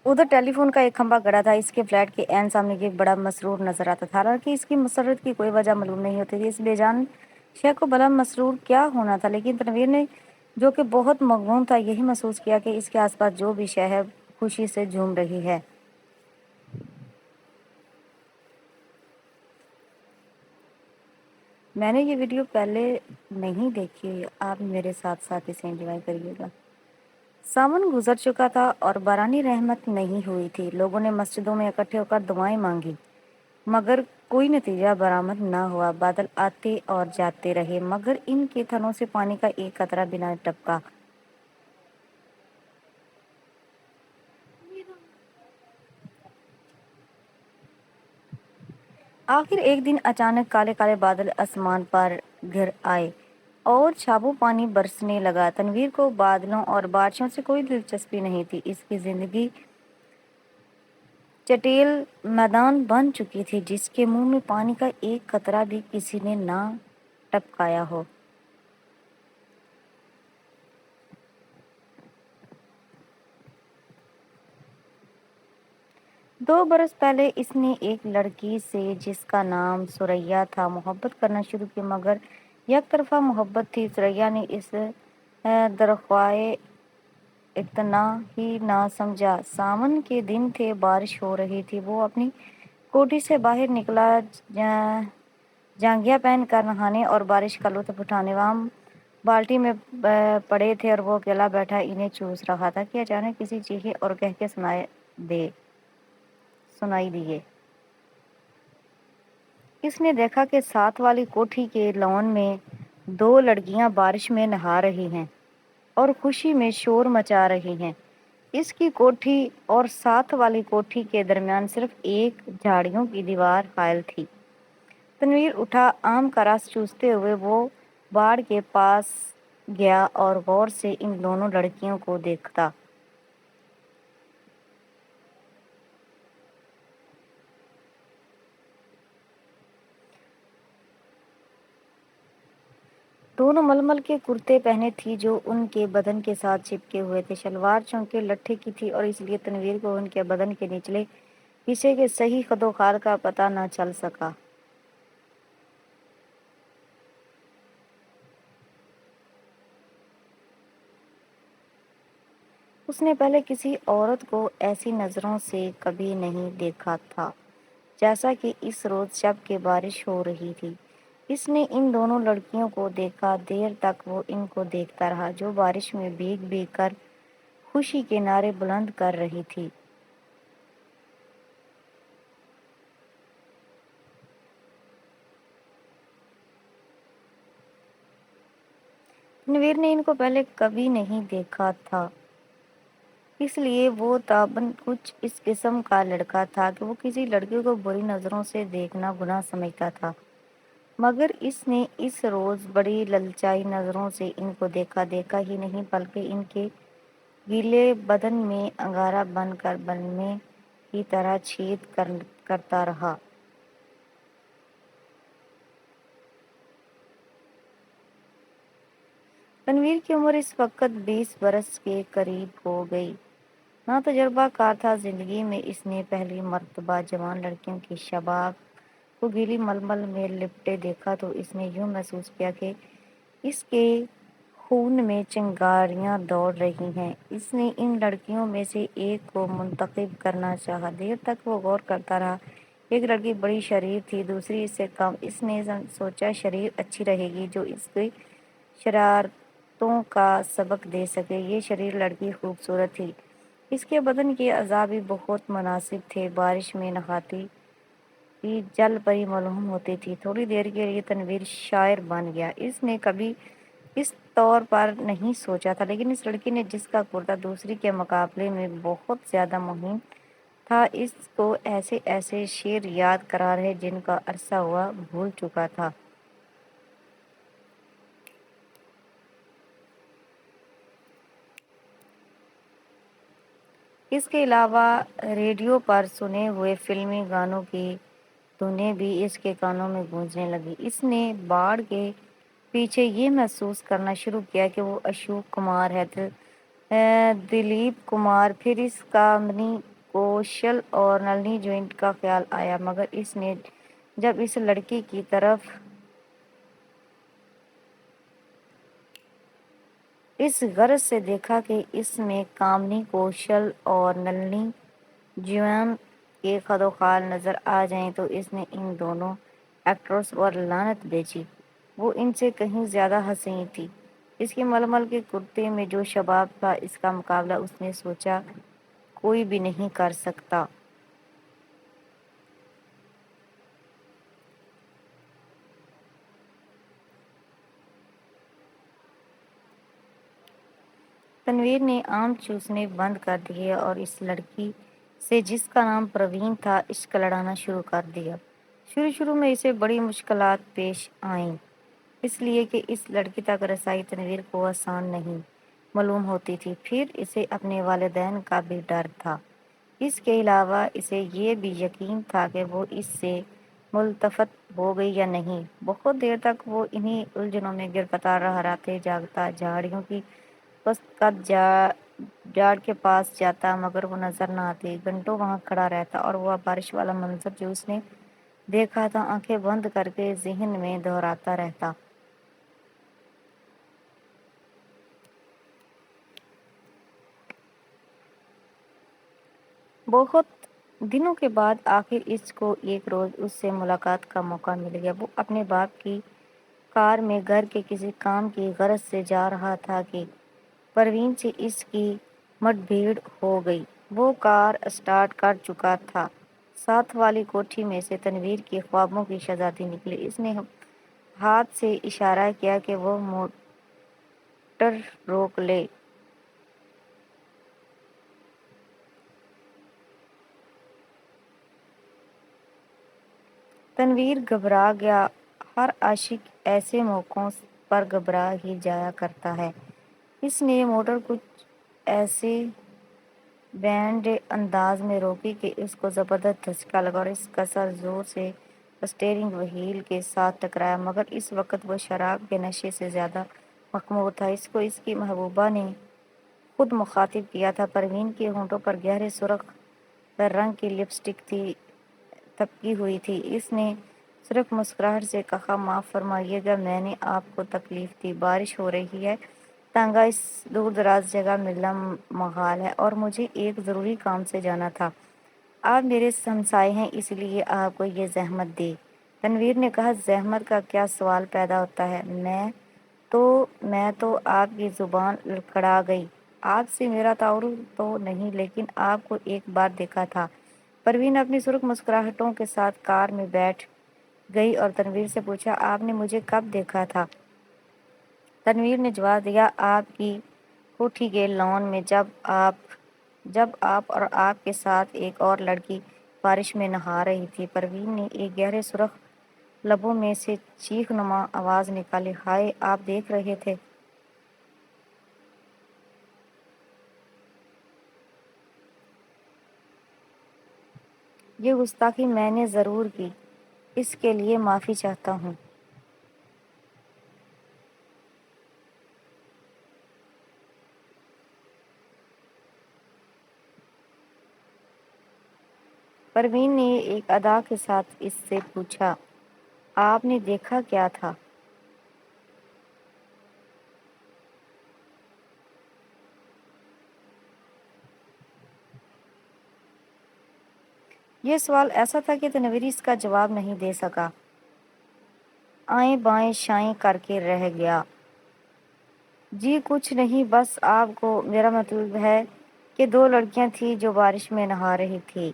ادھر ٹیلی فون کا ایک کھمبا گڑا تھا، اس کے فلیٹ کے عین سامنے ایک بڑا مسرور نظر آتا تھا، حالانکہ اس کی مسرت کی کوئی وجہ معلوم نہیں ہوتی تھی۔ اس بے جان شے کو بھلا مسرور کیا ہونا تھا، لیکن تنویر نے جو کہ بہت مغموم تھا یہی محسوس کیا کہ اس کے آس پاس جو بھی شے ہے خوشی سے جھوم رہی ہے۔ میں نے یہ ویڈیو پہلے نہیں دیکھی، آپ میرے ساتھ ساتھ اسے انجوائے کریے گا۔ ساون گزر چکا تھا اور بارانی رحمت نہیں ہوئی تھی۔ لوگوں نے مسجدوں میں اکٹھے ہو کر دعائیں مانگی، مگر کوئی نتیجہ برآمد نہ ہوا۔ بادل آتے اور جاتے رہے، مگر ان کے تھنوں سے پانی کا ایک قطرہ بھی نہ ٹپکا۔ آخر ایک دن اچانک کالے کالے بادل آسمان پر گھر آئے اور چھاپوں پانی برسنے لگا۔ تنویر کو بادلوں اور بارشوں سے کوئی دلچسپی نہیں تھی، اس کی زندگی چٹیل میدان بن چکی تھی جس کے منہ میں پانی کا ایک قطرہ بھی کسی نے نہ ٹپکایا ہو۔ دو برس پہلے اس نے ایک لڑکی سے جس کا نام ثریا تھا محبت کرنا شروع کی، مگر یک طرفہ محبت تھی۔ ثریا نے اس درخواست اقتناع ہی نہ سمجھا۔ ساون کے دن تھے، بارش ہو رہی تھی، وہ اپنی کوٹھی سے باہر نکلا جانگھیا پہن کر نہانے اور بارش کا لطف اٹھانے۔ وہاں بالٹی میں پڑے تھے اور وہ اکیلا بیٹھا انہیں چوس رہا تھا کہ اچانک کسی چیخے اور کہکے سنائی دیے۔ اس نے دیکھا کہ ساتھ والی کوٹھی کے لان میں دو لڑکیاں بارش میں نہا رہی ہیں اور خوشی میں شور مچا رہی ہیں۔ اس کی کوٹھی اور ساتھ والی کوٹھی کے درمیان صرف ایک جھاڑیوں کی دیوار حائل تھی۔ تنویر اٹھا، آم کا رس چوستے ہوئے وہ باڑ کے پاس گیا اور غور سے ان دونوں لڑکیوں کو دیکھتا۔ دونوں ململ کے کرتے پہنے تھی جو ان کے بدن کے ساتھ چپکے ہوئے تھے۔ شلوار چونکہ لٹھے کی تھی اور اس لیے تنویر کو ان کے بدن کے نچلے حصے کے صحیح خد و خال کا پتہ نہ چل سکا۔ اس نے پہلے کسی عورت کو ایسی نظروں سے کبھی نہیں دیکھا تھا جیسا کہ اس روز جب کہ بارش ہو رہی تھی۔ اس نے ان دونوں لڑکیوں کو دیکھا، دیر تک وہ ان کو دیکھتا رہا جو بارش میں بھیگ بھیگ کر خوشی کے نعرے بلند کر رہی تھی۔ تنویر نے ان کو پہلے کبھی نہیں دیکھا تھا، اس لیے وہ تاباً کچھ اس قسم کا لڑکا تھا کہ وہ کسی لڑکی کو بری نظروں سے دیکھنا گناہ سمجھتا تھا، مگر اس نے اس روز بڑی للچائی نظروں سے ان کو دیکھا ہی نہیں بلکہ ان کے گیلے بدن میں انگارہ بن کر بلنے کی طرح چھید کرتا رہا۔ تنویر کی عمر اس وقت 20 برس کے قریب ہو گئی۔ نا تجربہ کار تھا زندگی میں۔ اس نے پہلی مرتبہ جوان لڑکیوں کی شباک کو گیلی ململ میں لپٹے دیکھا تو اس نے یوں محسوس کیا کہ اس کے خون میں چنگاریاں دوڑ رہی ہیں۔ اس نے ان لڑکیوں میں سے ایک کو منتخب کرنا چاہا۔ دیر تک وہ غور کرتا رہا۔ ایک لڑکی بڑی شریر تھی، دوسری اس سے کم۔ اس نے سوچا شریر اچھی رہے گی جو اس کی شرارتوں کا سبق دے سکے۔ یہ شریر لڑکی خوبصورت تھی، اس کے بدن کے اعضاء بھی بہت مناسب تھے، بارش میں نہاتی بھی جل پری معلوم ہوتی تھی۔ تھوڑی دیر کے لیے تنویر شاعر بن گیا۔ اس نے کبھی اس طور پر نہیں سوچا تھا، لیکن اس لڑکی نے جس کا کرتا دوسری کے مقابلے میں بہت زیادہ مہین تھا، اس کو ایسے ایسے شعر یاد کرا رہے جن کا عرصہ ہوا بھول چکا تھا۔ اس کے علاوہ ریڈیو پر سنے ہوئے فلمی گانوں کی دھنیں بھی اس کے کانوں میں گونجنے لگی۔ اس نے باڑ کے پیچھے یہ محسوس کرنا شروع کیا کہ وہ اشوک کمار ہے، دلیپ کمار، پھر اس کامنی کوشل اور نلنی جوائنٹ کا خیال آیا، مگر اس نے جب اس لڑکی کی طرف اس غرض سے دیکھا کہ اس میں کامنی، کوشل اور نلنی جوان کے خد و خال نظر آ جائیں تو اس نے ان دونوں ایکٹرس پر لعنت بھیجی۔ وہ ان سے کہیں زیادہ حسین تھی۔ اس کے ململ کے کرتے میں جو شباب تھا، اس کا مقابلہ اس نے سوچا کوئی بھی نہیں کر سکتا۔ تنویر نے آم چوسنے بند کر دیے اور اس لڑکی سے جس کا نام پروین تھا عشق لڑانا شروع کر دیا۔ شروع میں اسے بڑی مشکلات پیش آئیں، اس لیے کہ اس لڑکی تک رسائی تنویر کو آسان نہیں معلوم ہوتی تھی۔ پھر اسے اپنے والدین کا بھی ڈر تھا۔ اس کے علاوہ اسے یہ بھی یقین تھا کہ وہ اس سے ملتفت ہو گئی یا نہیں۔ بہت دیر تک وہ انہی الجھنوں میں گرفتار رہا۔ راتیں جاگتا، جھاڑیوں کی پست قد جاڑ کے پاس جاتا، مگر وہ نظر نہ آتی۔ گھنٹوں وہاں کھڑا رہتا اور وہ بارش والا منظر جو اس نے دیکھا تھا آنکھیں بند کر کے ذہن میں دہراتا رہتا۔ بہت دنوں کے بعد آخر اس کو ایک روز اس سے ملاقات کا موقع مل گیا۔ وہ اپنے باپ کی کار میں گھر کے کسی کام کی غرض سے جا رہا تھا کہ پروین سے اس کی مٹ بھیڑ ہو گئی۔ وہ کار اسٹارٹ کر چکا تھا۔ ساتھ والی کوٹھی میں سے تنویر کے خوابوں کی شہزادی نکلی۔ اس نے ہاتھ سے اشارہ کیا کہ وہ موٹر روک لے۔ تنویر گھبرا گیا۔ ہر عاشق ایسے موقعوں پر گھبرا ہی جایا کرتا ہے۔ اس نے موٹر کچھ ایسے بینڈ انداز میں روکی کہ اس کو زبردست دھچکا لگا اور اس کا سر زور سے اسٹیئرنگ وہیل کے ساتھ ٹکرایا، مگر اس وقت وہ شراب کے نشے سے زیادہ مخمور تھا۔ اس کو اس کی محبوبہ نے خود مخاطب کیا تھا۔ پروین کے ہونٹوں پر گہرے سرخ رنگ کی لپسٹک تھی، تھپکی ہوئی تھی۔ اس نے صرف مسکراہٹ سے کہا، معاف فرمائیے گا میں نے آپ کو تکلیف دی۔ بارش ہو رہی ہے، تنگا اس دور دراز جگہ ملنا محال ہے اور مجھے ایک ضروری کام سے جانا تھا۔ آپ میرے ہمسائے ہیں، اس لیے آپ کو یہ زحمت دی۔ تنویر نے کہا، زحمت کا کیا سوال پیدا ہوتا ہے؟ میں تو آپ کی زبان لڑکھڑا گئی۔ آپ سے میرا تعارف تو نہیں، لیکن آپ کو ایک بار دیکھا تھا۔ پروین اپنی سرخ مسکراہٹوں کے ساتھ کار میں بیٹھ گئی اور تنویر سے پوچھا، آپ نے مجھے کب دیکھا تھا؟ تنویر نے جواب دیا، آپ کی کوٹھی کے لان میں، جب آپ اور آپ کے ساتھ ایک اور لڑکی بارش میں نہا رہی تھی۔ پروین نے ایک گہرے سرخ لبوں میں سے چیخ نما آواز نکالی، ہائے، آپ دیکھ رہے تھے؟ یہ گستاخی میں نے ضرور کی، اس کے لیے معافی چاہتا ہوں۔ پروین نے ایک ادا کے ساتھ اس سے پوچھا، آپ نے دیکھا کیا تھا؟ یہ سوال ایسا تھا کہ تنویر اس کا جواب نہیں دے سکا۔ آئیں بائیں شائیں کر کے رہ گیا۔ جی کچھ نہیں، بس آپ کو میرا مطلب ہے کہ دو لڑکیاں تھیں جو بارش میں نہا رہی تھیں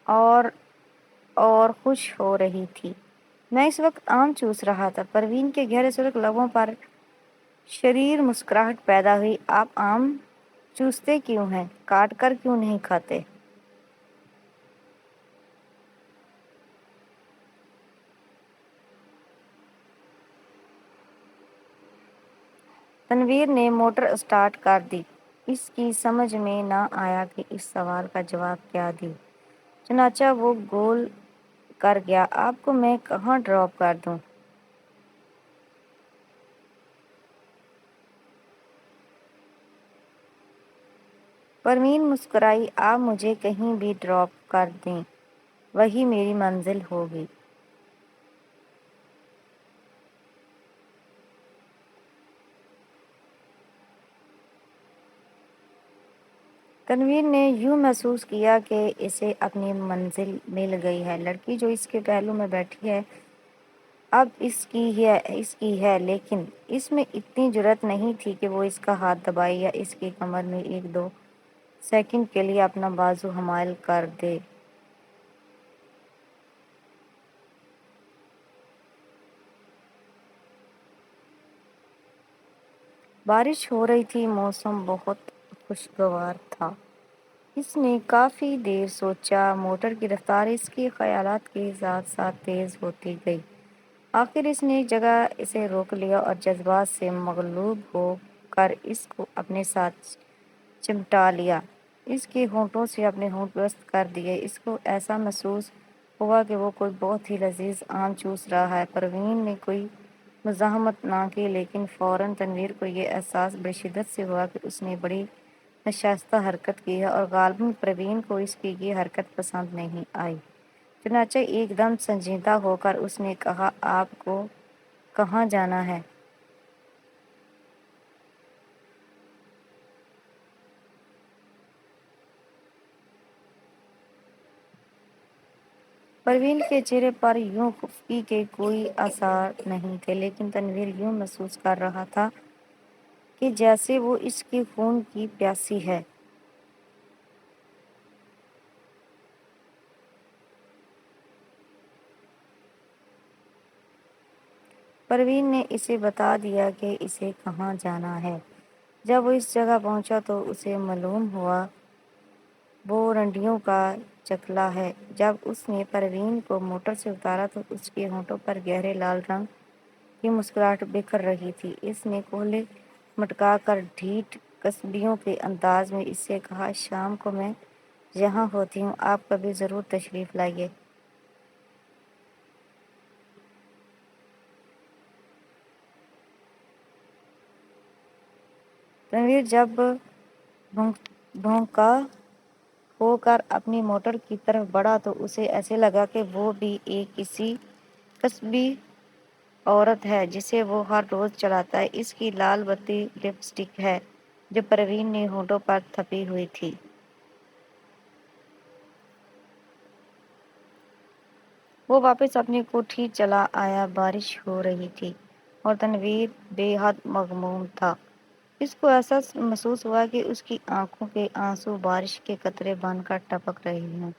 اور خوش ہو رہی تھی۔ میں اس وقت آم چوس رہا تھا۔ پروین کے گہرے سرخ لبوں پر شریر مسکراہٹ پیدا ہوئی۔ آپ آم چوستے کیوں ہیں؟ کاٹ کر کیوں نہیں کھاتے؟ تنویر نے موٹر اسٹارٹ کر دی۔ اس کی سمجھ میں نہ آیا کہ اس سوال کا جواب کیا دے۔ چنانچہ وہ گول کر گیا، آپ کو میں کہاں ڈراپ کر دوں؟ پروین مسکرائی۔ آپ مجھے کہیں بھی ڈراپ کر دیں، وہی میری منزل ہوگی۔ تنویر نے یوں محسوس کیا کہ اسے اپنی منزل مل گئی ہے۔ لڑکی جو اس کے پہلو میں بیٹھی ہے اب اس کی ہے، لیکن اس میں اتنی جرأت نہیں تھی کہ وہ اس کا ہاتھ دبائے یا اس کی کمر میں ایک دو سیکنڈ کے لیے اپنا بازو حمائل کر دے۔ بارش ہو رہی تھی، موسم بہت خوشگوار تھا۔ اس نے کافی دیر سوچا۔ موٹر کی رفتار اس کے خیالات کے ساتھ ساتھ تیز ہوتی گئی۔ آخر اس نے ایک جگہ اسے روک لیا اور جذبات سے مغلوب ہو کر اس کو اپنے ساتھ چمٹا لیا۔ اس کے ہونٹوں سے اپنے ہونٹ بست کر دیے۔ اس کو ایسا محسوس ہوا کہ وہ کوئی بہت ہی لذیذ آم چوس رہا ہے۔ پروین نے کوئی مزاحمت نہ کی، لیکن فوراً تنویر کو یہ احساس بڑی شدت سے ہوا کہ اس نے بڑی ناشائستہ حرکت کی ہے اور غالباً پروین کو اس کی یہ حرکت پسند نہیں آئی۔ چنانچہ ایک دم سنجیدہ ہو کر اس نے کہا، آپ کو کہاں جانا ہے؟ پروین کے چہرے پر یوں خفگی کے کوئی آثار نہیں تھے، لیکن تنویر یوں محسوس کر رہا تھا کہ جیسے وہ اس کے خون کی پیاسی ہے۔ پروین نے اسے بتا دیا کہ اسے کہاں جانا ہے۔ جب وہ اس جگہ پہنچا تو اسے معلوم ہوا وہ رنڈیوں کا چکلا ہے۔ جب اس نے پروین کو موٹر سے اتارا تو اس کے ہونٹوں پر گہرے لال رنگ کی مسکراہٹ بکھر رہی تھی۔ اس نے کولے مٹکا کر ڈھیٹ قصبیوں کے انداز میں اس سے کہا، شام کو میں یہاں ہوتی ہوں، آپ کبھی ضرور تشریف لائیے۔ تنویر جب بھونکا ہو کر اپنی موٹر کی طرف بڑھا تو اسے ایسے لگا کہ وہ بھی ایک کسی قصبی عورت ہے جسے وہ ہر روز چلاتا ہے۔ اس کی لال بتی لپسٹک ہے جو پروین نے ہونٹوں پر تھپی ہوئی تھی۔ وہ واپس اپنی کوٹھی چلا آیا۔ بارش ہو رہی تھی اور تنویر بے حد مغموم تھا۔ اس کو ایسا محسوس ہوا کہ اس کی آنکھوں کے آنسو بارش کے قطرے بن کر ٹپک رہے ہیں۔